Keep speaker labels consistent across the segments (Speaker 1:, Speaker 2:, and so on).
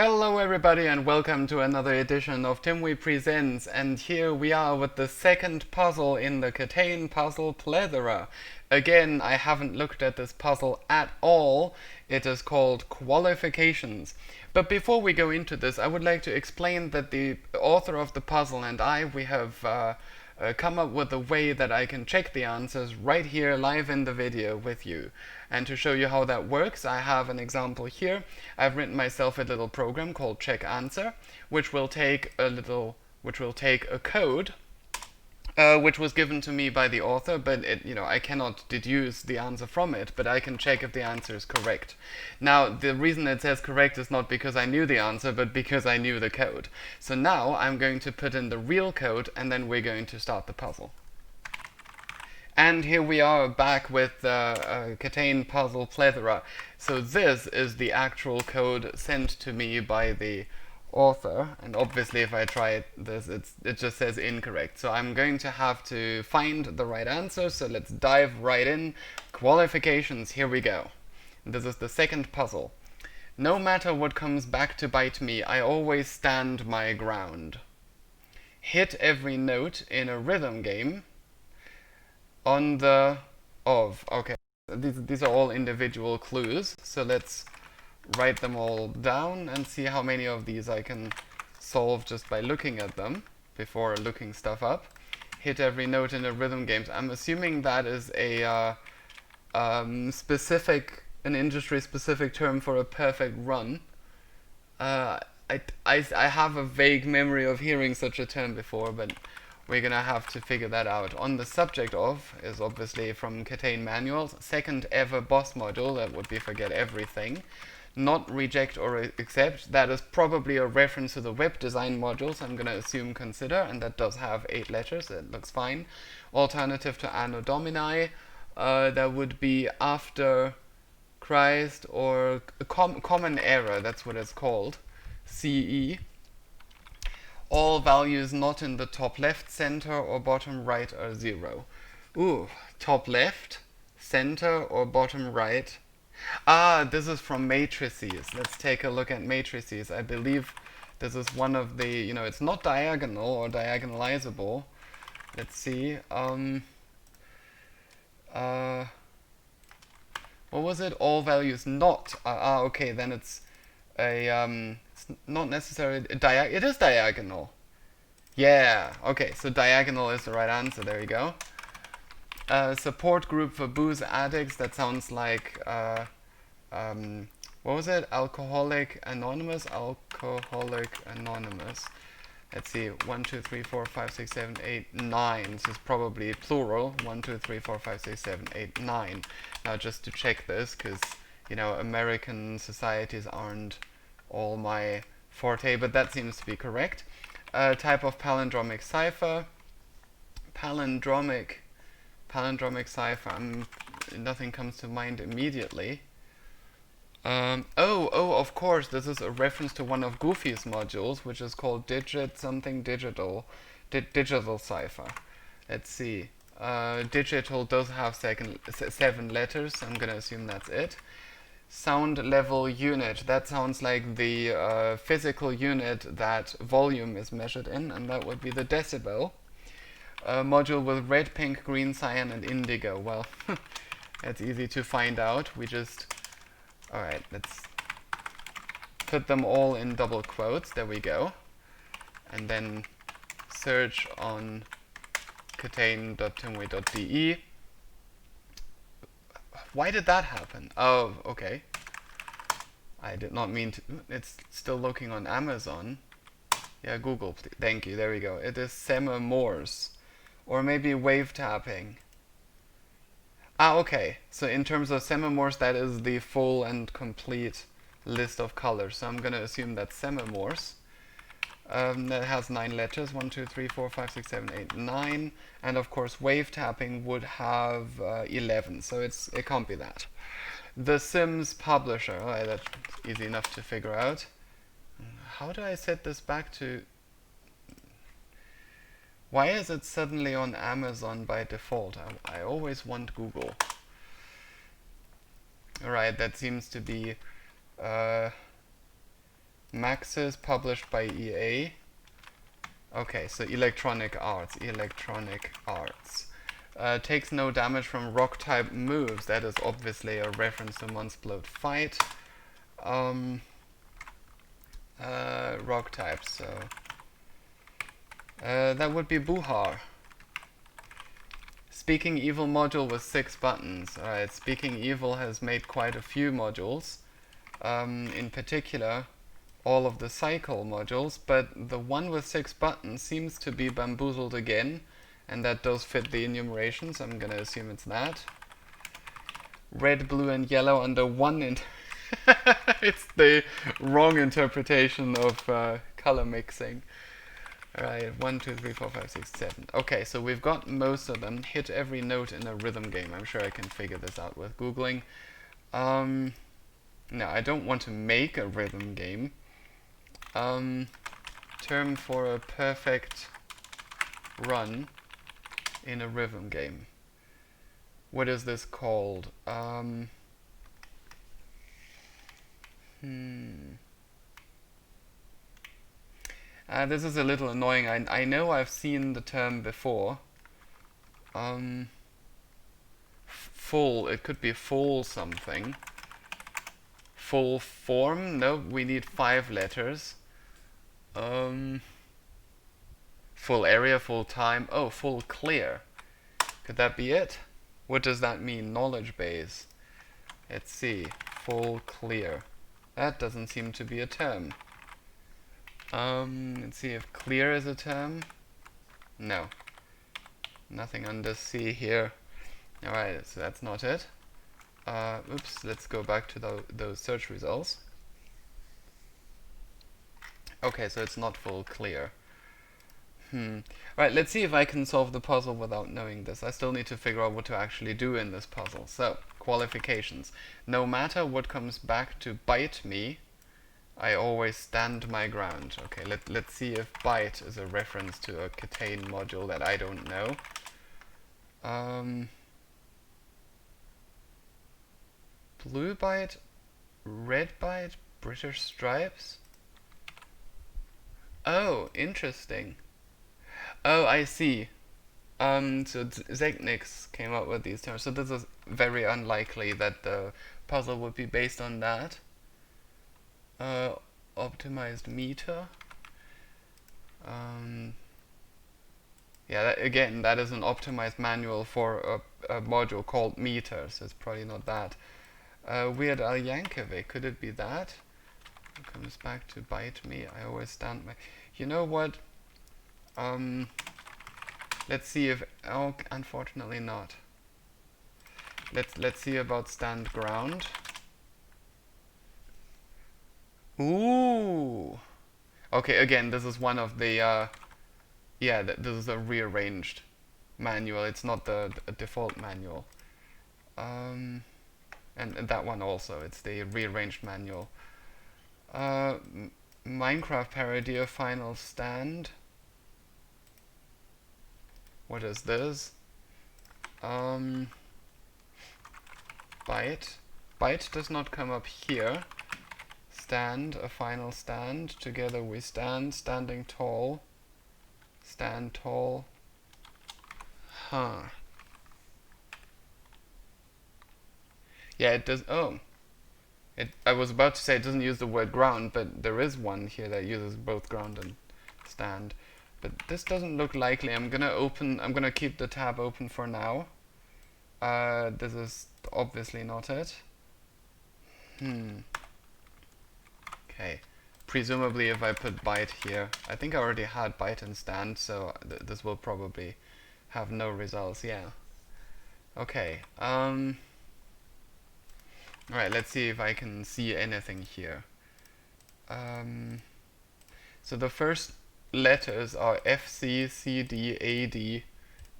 Speaker 1: Hello everybody and welcome to another edition of Timwe Presents, and here we are with the second puzzle in the KTANE Puzzle Plethora. Again, I haven't looked at this puzzle at all. It is called Qualifications. But before we go into this, I would like to explain that the author of the puzzle and we have come up with a way that I can check the answers right here live in the video with you. And to show you how that works, I have an example here. I've written myself a little program called check answer, which will take a code which was given to me by the author, but I cannot deduce the answer from it, but I can check if the answer is correct. Now, the reason it says correct is not because I knew the answer, but because I knew the code. So now I'm going to put in the real code, and then we're going to start the puzzle. And here we are back with KTANE Puzzle Plethora. So this is the actual code sent to me by the author, and obviously if I try this, it just says incorrect. So I'm going to have to find the right answer, so let's dive right in. Qualifications, here we go. This is the second puzzle. No matter what comes back to bite me, I always stand my ground. Hit every note in a rhythm game on the of. Okay, these are all individual clues, so let's write them all down and see how many of these I can solve just by looking at them before looking stuff up. Hit every note in a rhythm game. I'm assuming that is a an industry-specific term for a perfect run. I have a vague memory of hearing such a term before, but we're gonna have to figure that out. On the subject of is obviously from KTANE manuals. Second ever boss module, that would be forget everything. Not reject or accept, that is probably a reference to the web design modules. I'm gonna assume consider, and that does have 8 letters, it looks fine. Alternative to Anno Domini, that would be after Christ, or a common error, that's what it's called, CE. All values not in the top left, center, or bottom right are 0. Ooh, top left, center, or bottom right. Ah, this is from matrices. Let's take a look at matrices. I believe this is one of the, it's not diagonal or diagonalizable. Let's see. What was it? All values not. Okay, then it's it's not necessarily it is diagonal. Yeah. Okay, so diagonal is the right answer. There you go. Support group for booze addicts. That sounds like what was it? Alcoholic Anonymous. Alcoholic Anonymous. Let's see. 1, 2, 3, 4, 5, 6, 7, 8, 9. This is probably plural. 1, 2, 3, 4, 5, 6, 7, 8, 9. Now, just to check this, because American societies aren't all my forte, but that seems to be correct. Type of palindromic cipher. Palindromic cipher. Nothing comes to mind immediately. Of course, this is a reference to one of Goofy's modules, which is called digit something digital, digital cipher. Let's see. Digital does have 7 letters. I'm gonna assume that's it. Sound level unit. That sounds like the physical unit that volume is measured in, and that would be the decibel. Module with red, pink, green, cyan, and indigo. Well, that's easy to find out. Alright, let's put them all in double quotes. There we go. And then search on katane.timwe.de. Why did that happen? Oh, okay. I did not mean to. It's still looking on Amazon. Yeah, Google, please. Thank you. There we go. It is semaphores. Or maybe wave tapping. Ah, okay. So in terms of semaphores, that is the full and complete list of colors. So I'm going to assume that's semaphores. That has 9 letters. 1, 2, 3, 4, 5, 6, 7, 8, 9. And of course, wave tapping would have 11. So it can't be that. The Sims publisher. Oh, that's easy enough to figure out. How do I set this back to... Why is it suddenly on Amazon by default? I always want Google. Alright, that seems to be Maxis, published by EA. Okay, so Electronic Arts. Takes no damage from rock type moves. That is obviously a reference to Monsplode Fight. Rock types, so that would be Buhar. Speaking Evil module with 6 buttons. Alright, Speaking Evil has made quite a few modules. In particular, all of the cycle modules, but the one with 6 buttons seems to be bamboozled again, and that does fit the enumerations. I'm gonna assume it's that. Red, blue, and yellow under one. It's the wrong interpretation of color mixing. Alright, 1, 2, 3, 4, 5, 6, 7. Okay, so we've got most of them. Hit every note in a rhythm game. I'm sure I can figure this out with Googling. No, I don't want to make a rhythm game. Term for a perfect run in a rhythm game. What is this called? This is a little annoying. I know I've seen the term before. Full, it could be full something. Full form? No, we need 5 letters. Full area, full time. Oh, full clear. Could that be it? What does that mean? Knowledge base. Let's see. Full clear. That doesn't seem to be a term. Let's see if clear is a term. No. Nothing under C here. Alright, so that's not it. Oops, let's go back to those search results. Okay, so it's not full clear. Right, let's see if I can solve the puzzle without knowing this. I still need to figure out what to actually do in this puzzle. So, qualifications. No matter what comes back to bite me, I always stand my ground. Okay, let's see if bite is a reference to a KTANE module that I don't know. Blue bite, red bite, British stripes. Oh, interesting. Oh, I see. So Zeknix came up with these terms. So this is very unlikely that the puzzle would be based on that. Optimized meter. Yeah, again, that is an optimized manual for a module called meter, so it's probably not that. Weird Al Yankovic, could it be that? It comes back to bite me, I always stand my... You know what? Let's see if... Oh, unfortunately not. Let's see about stand ground. Ooh! Okay, again, this is one of the... yeah, this is a rearranged manual. It's not the default manual. And that one also. It's the rearranged manual. Minecraft parody of Final Stand. What is this? Byte. Byte does not come up here. Stand, a final stand. Together we stand, standing tall. Stand tall. Huh. Yeah, it does. Oh. I was about to say it doesn't use the word ground, but there is one here that uses both ground and stand. But this doesn't look likely. I'm gonna keep the tab open for now. This is obviously not it. Okay. Presumably if I put byte here, I think I already had byte and stand, so this will probably have no results, yeah. Okay, alright, let's see if I can see anything here. So the first letters are F, C, C, D, A, D,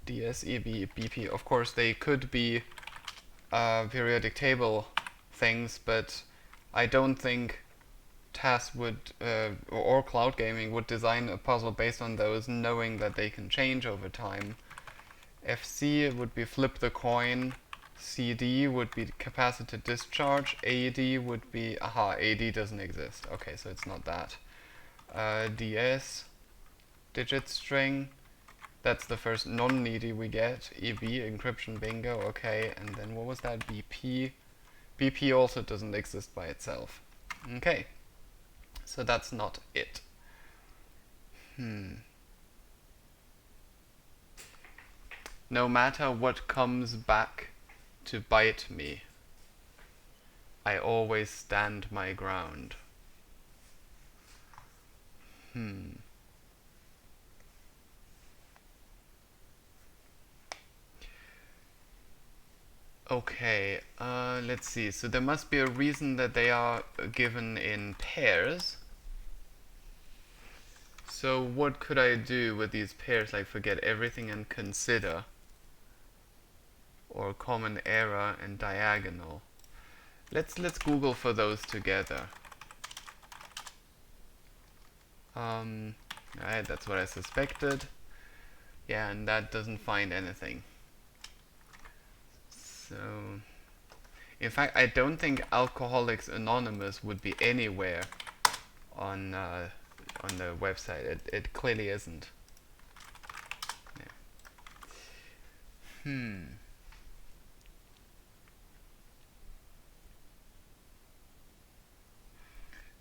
Speaker 1: D, S, E, B, B, P. Of course, they could be periodic table things, but I don't think TAS would, or Cloud Gaming would design a puzzle based on those, knowing that they can change over time. FC would be flip the coin. CD would be capacitor discharge. AD would be, aha, AD doesn't exist. Okay, so it's not that. DS, digit string. That's the first non-needy we get. EB, encryption bingo, okay. And then what was that? BP. BP also doesn't exist by itself. Okay, so that's not it. No matter what comes back to bite me, I always stand my ground. Okay, let's see. So there must be a reason that they are given in pairs. So what could I do with these pairs? Like forget everything and consider, or common error and diagonal. Let's Google for those together. Alright, that's what I suspected. Yeah, and that doesn't find anything. So, in fact, I don't think Alcoholics Anonymous would be anywhere on the website. It clearly isn't. Yeah.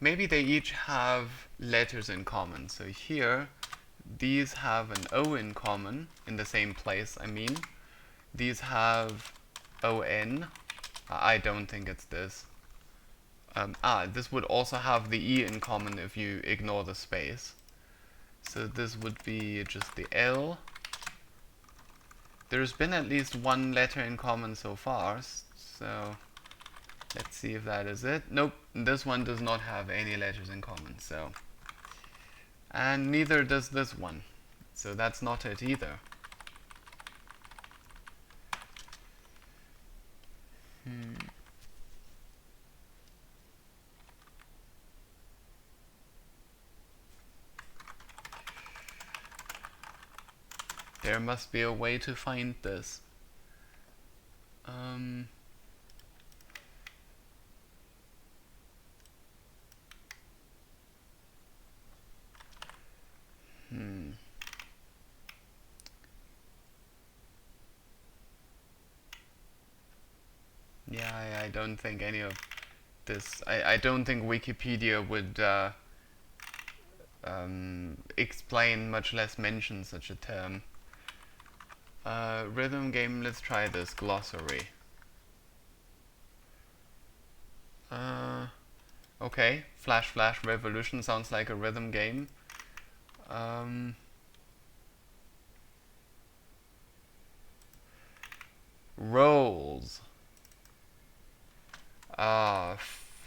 Speaker 1: Maybe they each have letters in common. So here, these have an O in common, in the same place, I mean. These have ON. I don't think it's this. This would also have the E in common if you ignore the space. So this would be just the L. There's been at least one letter in common so far, so let's see if that is it. Nope, this one does not have any letters in common, so. And neither does this one, so that's not it either. There must be a way to find this. Yeah, I don't think any of this. I don't think Wikipedia would explain, much less mention such a term. Rhythm game, let's try this. Glossary. Okay, Flash Flash Revolution sounds like a rhythm game. Rolls.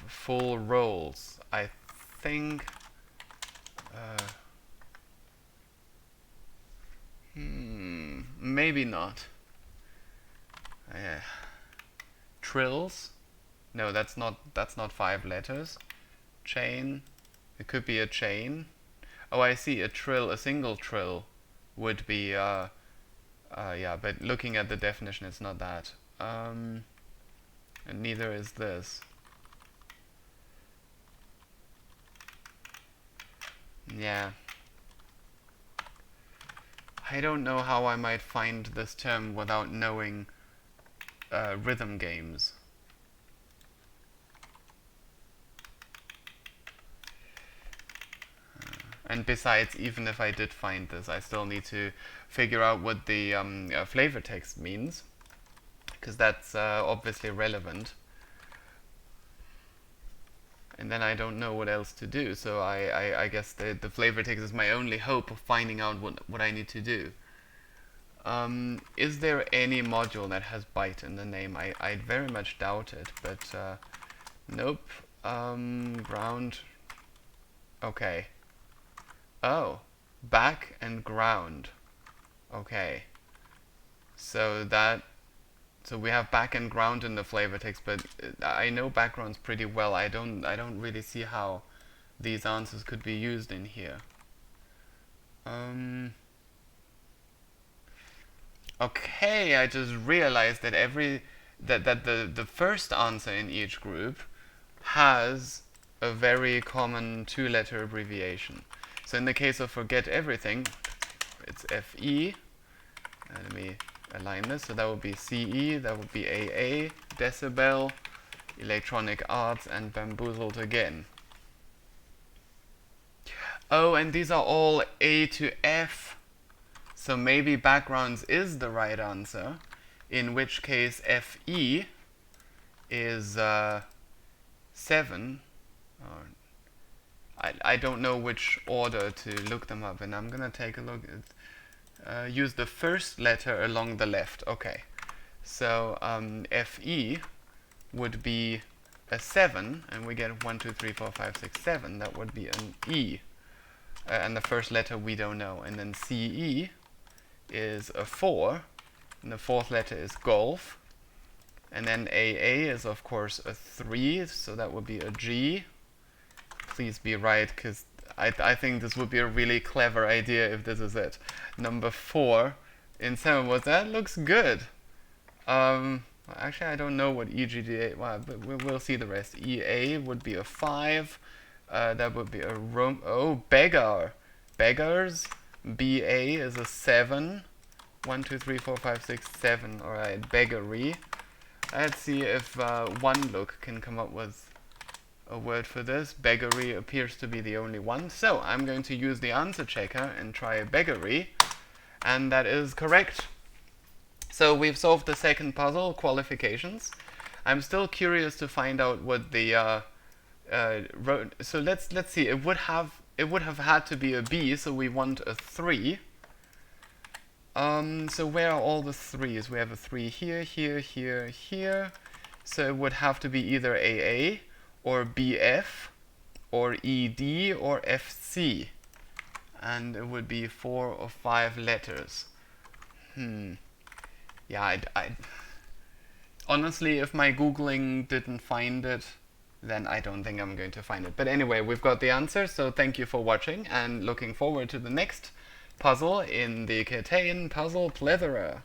Speaker 1: Full rolls. I think. Maybe not. Trills? No, that's not 5 letters. Chain. It could be a chain. Oh, I see. A trill, a single trill, would be. Yeah, but looking at the definition, it's not that. And neither is this. Yeah. I don't know how I might find this term without knowing rhythm games. And besides, even if I did find this, I still need to figure out what the flavor text means, because that's obviously relevant. And then I don't know what else to do, so I guess the flavor text is my only hope of finding out what I need to do. Is there any module that has byte in the name? I very much doubt it, but nope. Ground. Okay. Oh, back and ground. Okay. So we have back and ground in the flavor text, but I know backgrounds pretty well. I don't really see how these answers could be used in here. Okay, I just realized that that the first answer in each group has a very common two-letter abbreviation. So in the case of forget everything, it's FE. Let me align this. So that would be CE, that would be AA, decibel, electronic arts, and bamboozled again. Oh, and these are all A to F. So maybe backgrounds is the right answer, in which case FE is 7. Or I don't know which order to look them up, and I'm gonna take a look at use the first letter along the left. Okay, so FE would be a 7, and we get 1, 2, 3, 4, 5, 6, 7. That would be an E, and the first letter we don't know. And then CE is a 4, and the fourth letter is golf. And then AA is of course a 3, so that would be a G. Please be right, because I think this would be a really clever idea if this is it. Number 4 in 7 was that. Looks good. Actually, I don't know what EGDA. Well, but we'll see the rest. EA would be a 5. That would be a room. Oh, beggar. Beggars. BA is a 7. 1, 2, 3, 4, 5, 6, 7. Alright, beggary. Let's see if one look can come up with a word for this. Beggary appears to be the only one. So I'm going to use the answer checker and try beggary. And that is correct. So we've solved the second puzzle, qualifications. I'm still curious to find out what the so let's see. It would have had to be a B, so we want a 3. So where are all the 3s? We have a 3 here, here, here, here. So it would have to be either AA or BF or ED or FC. And it would be 4 or 5 letters. Yeah, honestly, if my Googling didn't find it, then I don't think I'm going to find it. But anyway, we've got the answer, so thank you for watching, and looking forward to the next puzzle in the KTANE Puzzle Plethora.